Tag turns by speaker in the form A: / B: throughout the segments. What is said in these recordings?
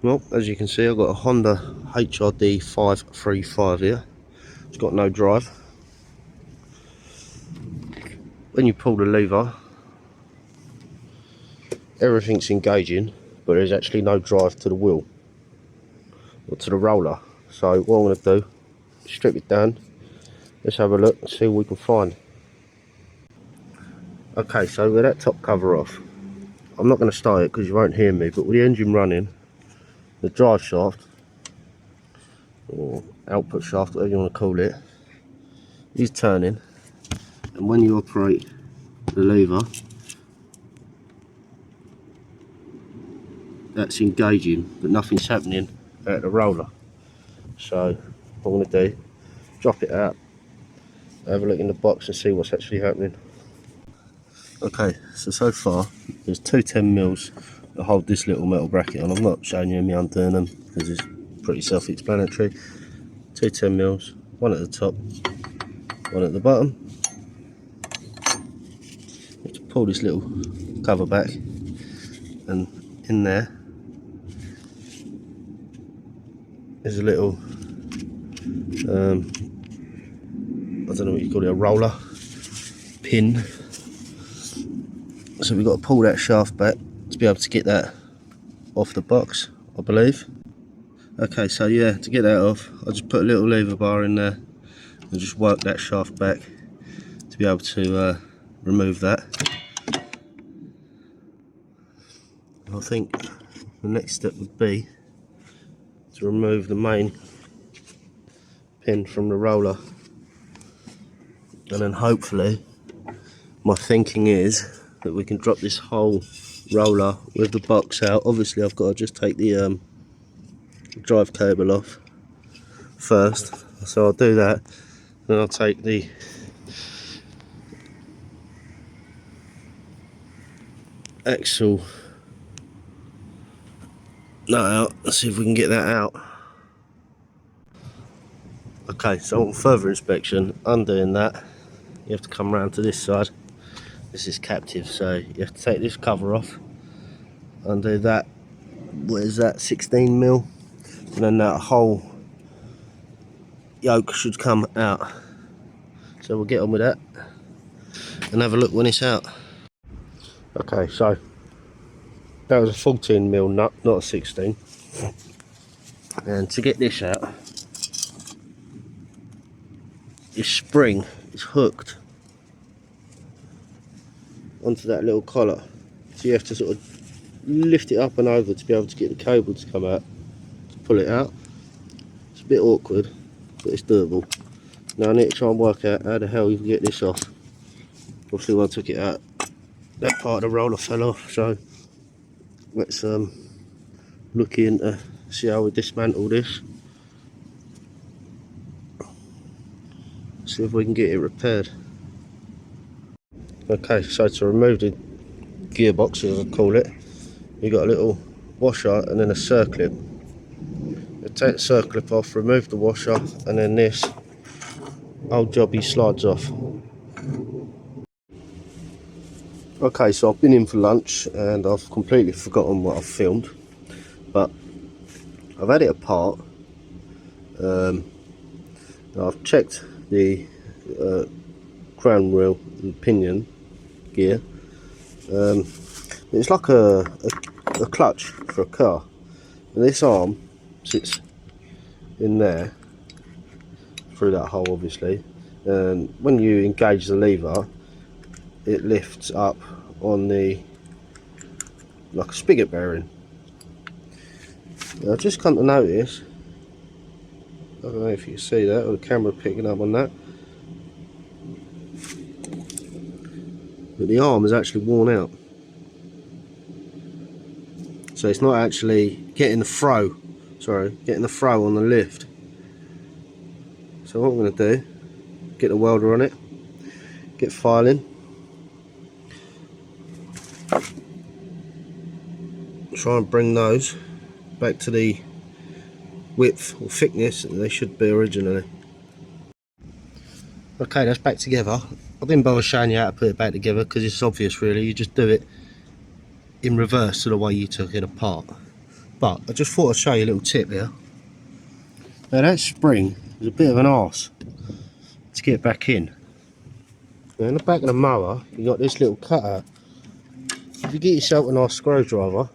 A: Well, as you can see, I've got a Honda hrd535 here. It's got no drive. When you pull the lever, everything's engaging, but there's actually no drive to the wheel or to the roller. So what I'm going to do, strip it down. Let's have a look and see what we can find. Okay, so with that top cover off, I'm not going to start it because you won't hear me, but with the engine running, the drive shaft, or output shaft, whatever you want to call it, is turning. And when you operate the lever, that's engaging, but nothing's happening at the roller. So what I'm going to do, drop it out, have a look in the box and see what's actually happening. Okay, so far there's two 10mm that hold this little metal bracket on. I'm not showing you me undoing them because it's pretty self-explanatory. Two 10mm, one at the top, one at the bottom. You have to pull this little cover back, and in there is a little I don't know what you call it, a roller pin. So we've got to pull that shaft back to be able to get that off the box, I believe. Okay, so yeah, to get that off, I'll just put a little lever bar in there and just work that shaft back to be able to remove that. I think the next step would be to remove the main pin from the roller, and then hopefully, my thinking is that we can drop this whole roller with the box out. Obviously I've got to just take the drive cable off first, so I'll do that. Then I'll take the axle nut out and see if we can get that out. Okay, so on further inspection, undoing that, you have to come around to this side. This is captive, so you have to take this cover off, undo that, what is that, 16mm, and then that whole yoke should come out. So we'll get on with that and have a look when it's out. Okay, so that was a 14mm nut, not a 16. And to get this out, this spring is hooked onto that little collar, so you have to sort of lift it up and over to be able to get the cable to come out, to pull it out. It's a bit awkward, but it's doable. Now I need to try and work out how the hell you can get this off. Obviously when I took it out, that part of the roller fell off, so let's look into see how we dismantle this, see if we can get it repaired. Okay, so to remove the gearbox, as I call it, you've got a little washer and then a circlip. You take the circlip off, remove the washer, and then this old jobby slides off. Okay, so I've been in for lunch and I've completely forgotten what I've filmed, but I've had it apart. I've checked the crown wheel and pinion gear. It's like a clutch for a car, and this arm sits in there through that hole obviously, and when you engage the lever it lifts up on the, like a spigot bearing. Now, I've just come to notice, I don't know if you can see that or the camera picking up on that, but the arm is actually worn out, so it's not actually getting the throw on the lift. So what I'm going to do, get the welder on it, get filing, try and bring those back to the width or thickness that they should be originally. Okay, that's back together. I didn't bother showing you how to put it back together because it's obvious really, you just do it in reverse to the way you took it apart. But I just thought I'd show you a little tip here. Now that spring is a bit of an arse to get back in. Now in the back of the mower, you got this little cutout. If you get yourself a nice screwdriver,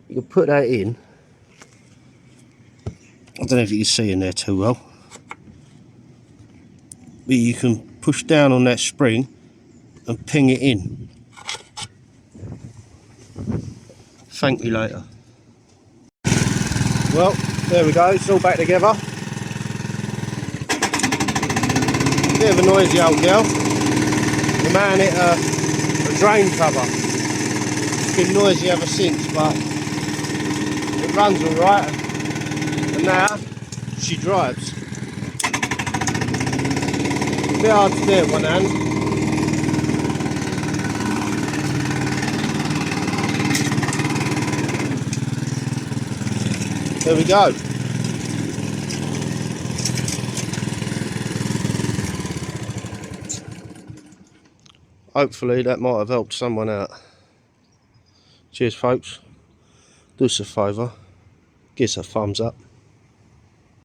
A: you can put that in. I don't know if you can see in there too well, but you can push down on that spring and ping it in. Thank me later. Well, there we go, it's all back together. Bit of a noisy old girl. The man hit a drain cover. It's been noisy ever since, but it runs alright. And now she drives. A bit hard to do it one hand. There we go. Hopefully that might have helped someone out. Cheers folks. Do us a favour. Give us a thumbs up.